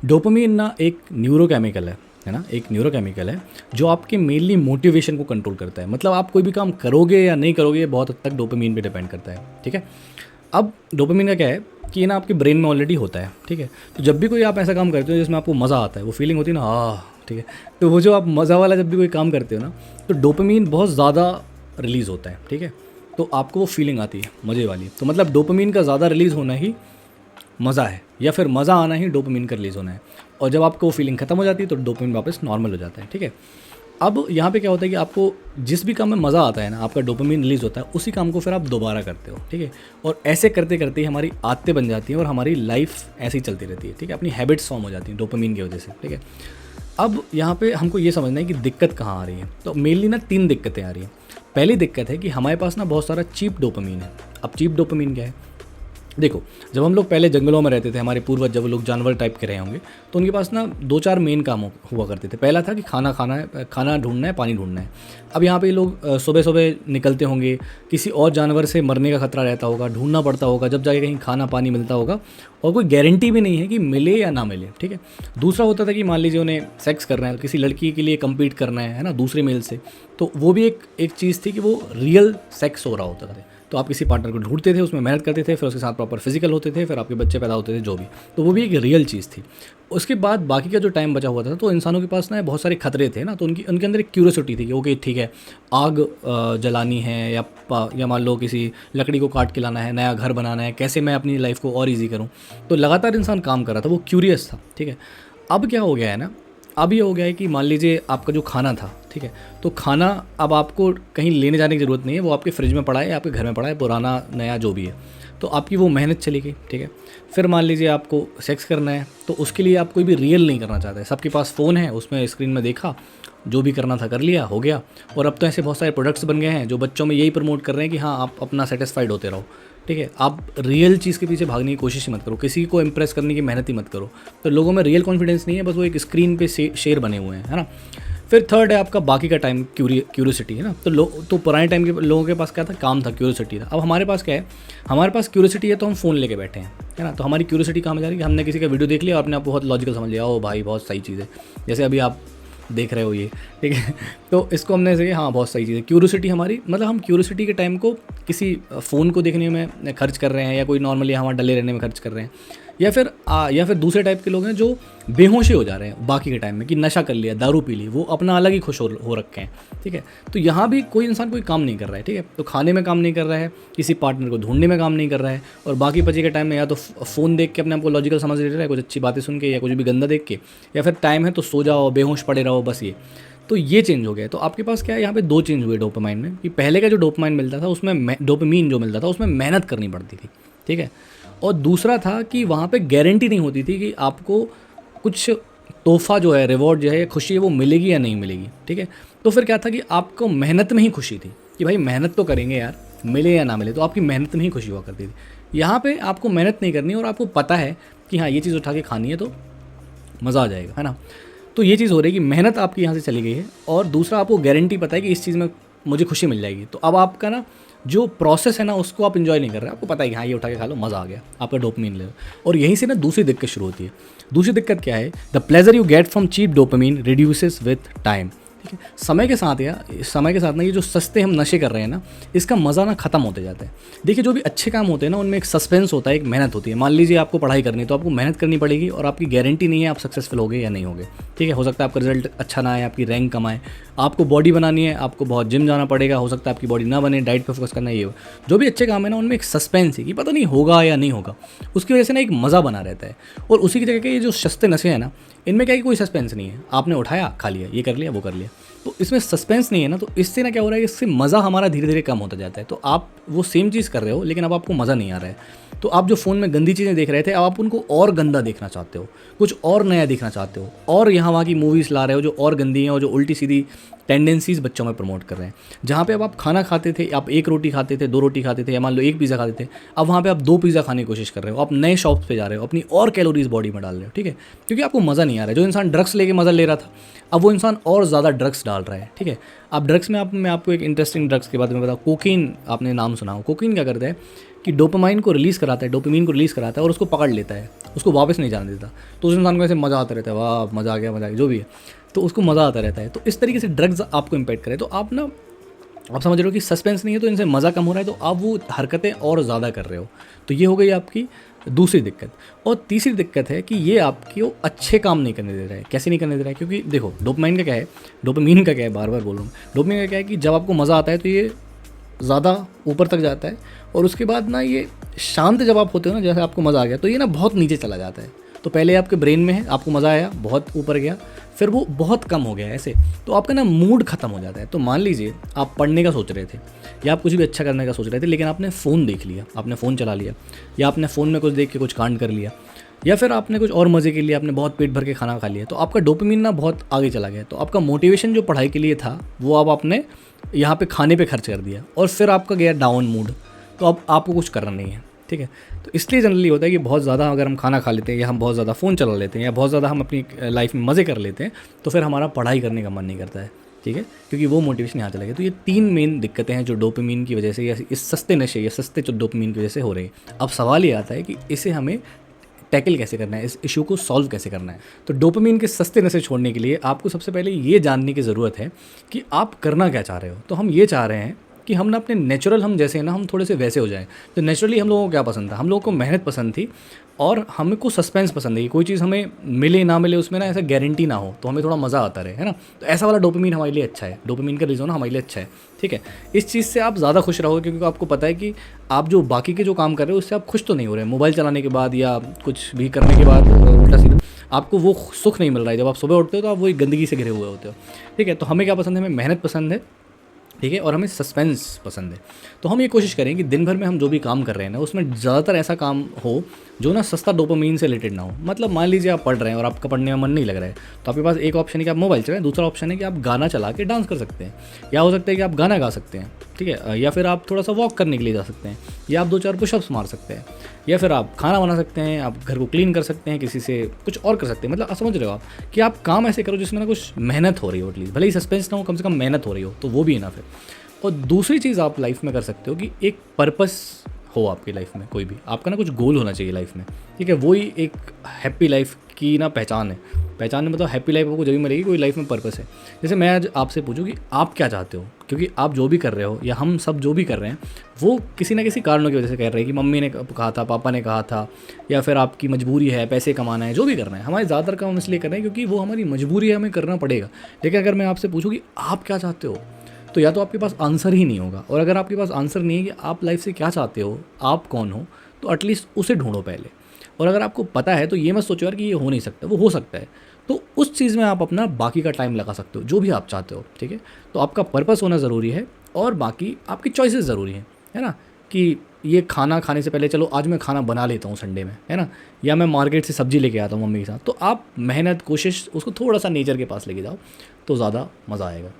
Dopamine ना एक neurochemical है ना, एक न्यूरोकेमिकल है जो आपके मेनली मोटिवेशन को कंट्रोल करता है। मतलब आप कोई भी काम करोगे या नहीं करोगे, ये बहुत हद तक डोपामीन पे डिपेंड करता है, ठीक है। अब डोपामीन का क्या है कि ये ना आपके ब्रेन में ऑलरेडी होता है, ठीक है। तो जब भी कोई आप ऐसा काम करते हो जिसमें आपको मज़ा आता है, वो फीलिंग होती है ना, ठीक है, तो वो जो आप मज़ा वाला जब भी कोई काम करते हो ना, तो डोपामीन बहुत ज़्यादा रिलीज़ होता है, ठीक है। तो आपको वो फीलिंग आती है मज़े वाली। तो मतलब डोपामीन का ज़्यादा रिलीज़ होना ही मज़ा है, या फिर मज़ा आना ही डोपामीन का रिलीज़ होना है। और जब आपको वो फीलिंग ख़त्म हो जाती है तो डोपामीन वापस नॉर्मल हो जाता है, ठीक है। अब यहाँ पे क्या होता है कि आपको जिस भी काम में मज़ा आता है ना, आपका डोपामीन रिलीज़ होता है, उसी काम को फिर आप दोबारा करते हो, ठीक है। और ऐसे करते करते ही हमारी आदतें बन जाती हैं और हमारी लाइफ ऐसे ही चलती रहती है, ठीक है। अपनी हैबिट्स फॉर्म हो जाती हैं डोपामीन की वजह से, ठीक है। अब यहाँ पे हमको ये समझना है कि दिक्कत कहाँ आ रही है। तो मेनली ना 3 दिक्कतें आ रही हैं। पहली दिक्कत है कि हमारे पास ना बहुत सारा चीप डोपामीन है। अब चीप डोपामीन क्या है? देखो, जब हम लोग पहले जंगलों में रहते थे, हमारे पूर्वज जब वो लोग जानवर टाइप के रहे होंगे, तो उनके पास ना 2-4 मेन काम हुआ करते थे। पहला था कि खाना खाना है, खाना ढूंढना है, पानी ढूंढना है। अब यहाँ पे लोग सुबह सुबह निकलते होंगे, किसी और जानवर से मरने का खतरा रहता होगा, ढूंढना पड़ता होगा, जब जाके कहीं खाना पानी मिलता होगा, और कोई गारंटी भी नहीं है कि मिले या ना मिले, ठीक है। दूसरा होता था कि मान लीजिए उन्हें सेक्स करना है, किसी लड़की के लिए कम्पीट करना है ना, दूसरे मेल से, तो वो भी एक चीज़ थी कि वो रियल सेक्स हो रहा होता था। तो आप किसी पार्टनर को ढूंढते थे, उसमें मेहनत करते थे, फिर उसके साथ प्रॉपर फिजिकल होते थे, फिर आपके बच्चे पैदा होते थे, जो भी। तो वो भी एक रियल चीज़ थी। उसके बाद बाकी का जो टाइम बचा हुआ था, तो इंसानों के पास ना बहुत सारे खतरे थे ना, तो उनके अंदर एक क्यूरियोसिटी थी कि ओके ठीक है, आग जलानी है, या मान लो किसी लकड़ी को काट के लाना है, नया घर बनाना है, कैसे मैं अपनी लाइफ को और ईजी करूँ। तो लगातार इंसान काम कर रहा था, वो क्यूरियस था, ठीक है। अब क्या हो गया है ना, अब ये हो गया है कि मान लीजिए आपका जो खाना था, ठीक है, तो खाना अब आपको कहीं लेने जाने की ज़रूरत नहीं है, वो आपके फ्रिज में पड़ा है, आपके घर में पड़ा है, पुराना नया जो भी है। तो आपकी वो मेहनत चली गई, ठीक है। फिर मान लीजिए आपको सेक्स करना है, तो उसके लिए आप कोई भी रियल नहीं करना चाहते। सबके पास फ़ोन है, उसमें स्क्रीन में देखा, जो भी करना था कर लिया, हो गया। और अब तो ऐसे बहुत सारे प्रोडक्ट्स बन गए हैं जो बच्चों में यही प्रमोट कर रहे हैं कि हाँ, आप अपना सेटिस्फाइड होते रहो, ठीक है। आप रियल चीज़ के पीछे भागने की कोशिश ही मत करो, किसी को इम्प्रेस करने की मेहनत ही मत करो। तो लोगों में रियल कॉन्फिडेंस नहीं है, बस वो एक स्क्रीन पे शेर बने हुए हैं, है ना। फिर थर्ड है आपका बाकी का टाइम, क्यूरियोसिटी, है ना। तो पुराने टाइम के लोगों के पास क्या था? काम था, क्यूरियोसिटी था। अब हमारे पास क्या है? हमारे पास क्यूरियोसिटी है तो हम फ़ोन लेके बैठे हैं, है ना। तो हमारी क्यूरियोसिटी कहाँ जा रही है कि हमने किसी का वीडियो देख लिया और अपने आप बहुत लॉजिकल समझ लिया, ओ भाई बहुत सही चीज़ है, जैसे अभी आप देख रहे हो ये, ठीक है। तो इसको हमने ऐसे हाँ बहुत सही चीज़ है। क्यूरियोसिटी हमारी, मतलब हम क्यूरियोसिटी के टाइम को किसी फ़ोन को देखने में खर्च कर रहे हैं, या कोई नॉर्मली हमारे डले रहने में खर्च कर रहे हैं, या फिर दूसरे टाइप के लोग हैं जो बेहोशी हो जा रहे हैं बाकी के टाइम में, कि नशा कर लिया, दारू पी ली, वो अपना अलग ही खुश हो रखे हैं, ठीक है। तो यहाँ भी कोई इंसान कोई काम नहीं कर रहा है, ठीक है। तो खाने में काम नहीं कर रहा है, किसी पार्टनर को ढूंढने में काम नहीं कर रहा है, और बाकी बचे के टाइम में या तो फ़ोन देख के अपने आपको लॉजिकल समझ ले रहा है, कुछ अच्छी बातें सुन के, या कुछ भी गंदा देख के, या फिर टाइम है तो सो जाओ, बेहोश पड़े रहो, बस ये। तो ये चेंज हो गया है। तो आपके पास क्या है, यहाँ पे 2 चेंज हुए डोपामाइन में, कि पहले का जो डोपामाइन मिलता था उसमें डोपामीन जो मिलता था उसमें मेहनत करनी पड़ती थी, ठीक है। और दूसरा था कि वहाँ पे गारंटी नहीं होती थी कि आपको कुछ तोहफ़ा जो है, रिवॉर्ड जो है, खुशी है, वो मिलेगी या नहीं मिलेगी, ठीक है। तो फिर क्या था कि आपको मेहनत में ही खुशी थी, कि भाई मेहनत तो करेंगे यार, मिले या ना मिले, तो आपकी मेहनत में ही खुशी हुआ करती थी। यहाँ पे आपको मेहनत नहीं करनी, और आपको पता है कि हाँ ये चीज़ उठा के खानी है तो मज़ा आ जाएगा, है ना। तो ये चीज़ हो रही है कि मेहनत आपकी यहाँ से चली गई है, और दूसरा आपको गारंटी पता है कि इस चीज़ में मुझे खुशी मिल जाएगी। तो अब आपका ना जो प्रोसेस है ना, उसको आप इन्जॉय नहीं कर रहे, आपको पता है कि हाँ ये उठा के खा लो, मज़ा आ गया, आपका डोपामीन ले लो। और यहीं से ना दूसरी दिक्कत शुरू होती है। दूसरी दिक्कत क्या है? The pleasure you get from cheap dopamine reduces with time, ठीक है। समय के साथ ना ये जो सस्ते हम नशे कर रहे हैं ना, इसका मज़ा ना ख़त्म होते जाता है। देखिए, जो भी अच्छे काम होते हैं ना, उनमें एक सस्पेंस होता है, एक मेहनत होती है। मान लीजिए आपको पढ़ाई करनी है, तो आपको मेहनत करनी पड़ेगी, और आपकी गारंटी नहीं है आप सक्सेसफुल होगे या नहीं होगे, ठीक है। हो सकता है आपका रिजल्ट अच्छा ना आए, आपकी रैंक कम आए। आपको बॉडी बनानी है, आपको बहुत जिम जाना पड़ेगा, हो सकता है आपकी बॉडी ना बने, डाइट पे फोकस करना, ये हो। जो भी अच्छे काम है ना, उनमें एक सस्पेंस है कि पता नहीं होगा या नहीं होगा, उसकी वजह से ना एक मज़ा बना रहता है। और उसी की जगह के ये जो सस्ते नशे हैं ना, इनमें क्या है कि कोई सस्पेंस नहीं है, आपने उठाया, खा लिया, ये कर लिया, वो कर लिया, तो इसमें सस्पेंस नहीं है ना। तो इससे ना क्या हो रहा है, इससे मज़ा हमारा धीरे धीरे कम होता जाता है। तो आप वो सेम चीज़ कर रहे हो, लेकिन अब आपको मज़ा नहीं आ रहा है। तो आप जो फ़ोन में गंदी चीज़ें देख रहे थे, अब आप उनको और गंदा देखना चाहते हो, कुछ और नया देखना चाहते हो, और यहाँ वहाँ की मूवीज़ ला रहे हो जो और गंदी हैं, और जो उल्टी सीधी टेंडेंसीज़ बच्चों में प्रमोट कर रहे हैं। जहाँ पे अब आप खाना खाते थे, आप 1 रोटी खाते थे, 2 रोटी खाते थे, या मान लो 1 पिज़्ज़ा खाते थे, अब वहाँ पे आप 2 पिज़्ज़ा खाने की कोशिश कर रहे हो, आप नए शॉप्स पे जा रहे हो, अपनी और कैलोरीज बॉडी में डाल रहे हो, ठीक है, क्योंकि आपको मज़ा नहीं आ रहा है। जो इंसान ड्रग्स लेके मज़ा ले रहा था, अब वो इंसान और ज़्यादा ड्रग्स डाल रहा है, ठीक है। आप ड्रग्स में मैं आपको एक इंटरेस्टिंग ड्रग्स के बारे में बताऊँ। कोकीन आपने नाम सुना हो। कोकीन क्या करता है कि डोपामाइन को रिलीज़ कराता है, डोपामीन को रिलीज़ कराता है और उसको पकड़ लेता है, उसको वापस नहीं जाने देता। तो उस इंसान को ऐसे मज़ा आता रहता है, वाह मज़ा आ गया जो भी है, तो उसको मज़ा आता रहता है। तो इस तरीके से ड्रग्स आपको इम्पैक्ट करे तो आप समझ रहे हो कि सस्पेंस नहीं है तो इनसे मज़ा कम हो रहा है, तो आप वो हरकतें और ज़्यादा कर रहे हो। तो ये हो गई आपकी दूसरी दिक्कत। और तीसरी दिक्कत है कि ये आपको अच्छे काम नहीं करने दे रहा है। कैसे नहीं करने दे रहा है? क्योंकि देखो डोपामाइन का क्या है, डोपामीन का क्या है, बार बार बोल रहा हूँ। डोपामीन का क्या है कि जब आपको मज़ा आता है तो ये ज़्यादा ऊपर तक जाता है, और उसके बाद ना ये शांत जब आप होते हो ना, जैसे आपको मज़ा आ गया, तो ये ना बहुत नीचे चला जाता है। तो पहले आपके ब्रेन में है, आपको मज़ा आया, बहुत ऊपर गया, फिर वो बहुत कम हो गया ऐसे, तो आपका ना मूड ख़त्म हो जाता है। तो मान लीजिए आप पढ़ने का सोच रहे थे या आप कुछ भी अच्छा करने का सोच रहे थे, लेकिन आपने फ़ोन देख लिया, आपने फ़ोन चला लिया, या आपने फ़ोन में कुछ देख के कुछ कांड कर लिया, या फिर आपने कुछ और मज़े के लिए आपने बहुत पेट भर के खाना खा लिया, तो आपका डोपामीन ना बहुत आगे चला गया। तो आपका मोटिवेशन जो पढ़ाई के लिए था वो अब आपने यहाँ पे खाने पे खर्च कर दिया, और फिर आपका गया डाउन मूड। तो अब आपको कुछ करना नहीं है, ठीक है। तो इसलिए जनरली होता है कि बहुत ज़्यादा अगर हम खाना खा लेते हैं, या हम बहुत ज़्यादा फ़ोन चला लेते हैं, या बहुत ज़्यादा हम अपनी लाइफ में मज़े कर लेते हैं, तो फिर हमारा पढ़ाई करने का मन नहीं करता है, ठीक है, क्योंकि वो मोटिवेशन यहाँ चला गया। तो ये 3 मेन दिक्कतें हैं जो डोपामीन की वजह से या इस सस्ते नशे या सस्ते जो डोपामीन की वजह से हो रही है। अब सवाल ये आता है कि इसे हमें टैकल कैसे करना है, इस इशू को सॉल्व कैसे करना है। तो डोपामीन के सस्ते नशे छोड़ने के लिए आपको सबसे पहले ये जानने की ज़रूरत है कि आप करना क्या चाह रहे हो। तो हम ये चाह रहे हैं कि हम ना अपने नेचुरल, हम जैसे हैं ना, हम थोड़े से वैसे हो जाएं। तो नेचुरली हम लोगों को क्या पसंद था, हम लोगों को मेहनत पसंद थी, और हमको सस्पेंस पसंद है कि कोई चीज़ हमें मिले ना मिले, उसमें ना ऐसा गारंटी ना हो, तो हमें थोड़ा मज़ा आता रहे, है ना। तो ऐसा वाला डोपामीन हमारे लिए अच्छा है, डोपामीन का रीज़न हमारे लिए अच्छा है, ठीक है। इस चीज़ से आप ज़्यादा खुश रहोगे, क्योंकि आपको पता है कि आप जो बाकी के जो काम कर रहे हो उससे आप खुश तो नहीं हो रहे हैं। मोबाइल चलाने के बाद या कुछ भी करने के बाद उल्टा सीधा आपको वो सुख नहीं मिल रहा है। जब आप सुबह उठते हो तो आप वही गंदगी से घिरे हुए होते हो, ठीक है। तो हमें क्या पसंद है, हमें मेहनत पसंद है, ठीक है, और हमें सस्पेंस पसंद है। तो हम ये कोशिश करें कि दिन भर में हम जो भी काम कर रहे हैं ना, उसमें ज़्यादातर ऐसा काम हो जो ना सस्ता डोपामीन से रिलेटेड ना हो। मतलब मान लीजिए आप पढ़ रहे हैं और आपका पढ़ने में मन नहीं लग रहा है, तो आपके पास एक ऑप्शन है कि आप मोबाइल चलाएं, दूसरा ऑप्शन है कि आप गाना चला के डांस कर सकते हैं, या हो सकता है कि आप गाना गा सकते हैं, ठीक है, या फिर आप थोड़ा सा वॉक करने के लिए जा सकते हैं, या आप 2-4 पुशअप्स मार सकते हैं, या फिर आप खाना बना सकते हैं, आप घर को क्लीन कर सकते हैं, किसी से कुछ और कर सकते हैं। मतलब आप समझ रहे हो आप कि आप काम ऐसे करो जिसमें ना कुछ मेहनत हो रही हो, एटलीस्ट भले ही सस्पेंस ना हो, कम से कम मेहनत हो रही हो, तो वो भी इनफ है। और दूसरी चीज़ आप लाइफ में कर सकते हो कि एक पर्पस हो आपकी लाइफ में, कोई भी आपका ना कुछ गोल होना चाहिए लाइफ में, ठीक है। वही एक हैप्पी लाइफ की ना पहचान है। पहचान मतलब हैप्पी लाइफ आपको जब भी मिलेगी, कोई लाइफ में पर्पस है। जैसे मैं आज आपसे पूछूं कि आप क्या चाहते हो, क्योंकि आप जो भी कर रहे हो या हम सब जो भी कर रहे हैं वो किसी ना किसी कारणों की वजह से कर रहे हैं, कि मम्मी ने कहा था, पापा ने कहा था, या फिर आपकी मजबूरी है, पैसे कमाना है, जो भी करना है। हमारे ज़्यादातर काम इसलिए कर रहे हैं क्योंकि वो हमारी मजबूरी है, हमें करना पड़ेगा। लेकिन अगर मैं आपसे पूछूँ कि आप क्या चाहते हो, तो या तो आपके पास आंसर ही नहीं होगा, और अगर आपके पास आंसर नहीं है कि आप लाइफ से क्या चाहते हो, आप कौन हो, तो एटलीस्ट उसे ढूंढो पहले। और अगर आपको पता है तो ये मत सोचो यार कि ये हो नहीं सकता, वो हो सकता है। तो उस चीज़ में आप अपना बाकी का टाइम लगा सकते हो, जो भी आप चाहते हो, ठीक है। तो आपका पर्पस होना ज़रूरी है, और बाकी आपकी चॉइसेस ज़रूरी हैं, है ना। कि ये खाना खाने से पहले चलो आज मैं खाना बना लेता हूँ संडे में, है ना, या मैं मार्केट से सब्ज़ी लेके आता हूँ मम्मी के साथ। तो आप मेहनत, कोशिश उसको थोड़ा सा नेचर के पास लेके जाओ, तो ज़्यादा मज़ा आएगा।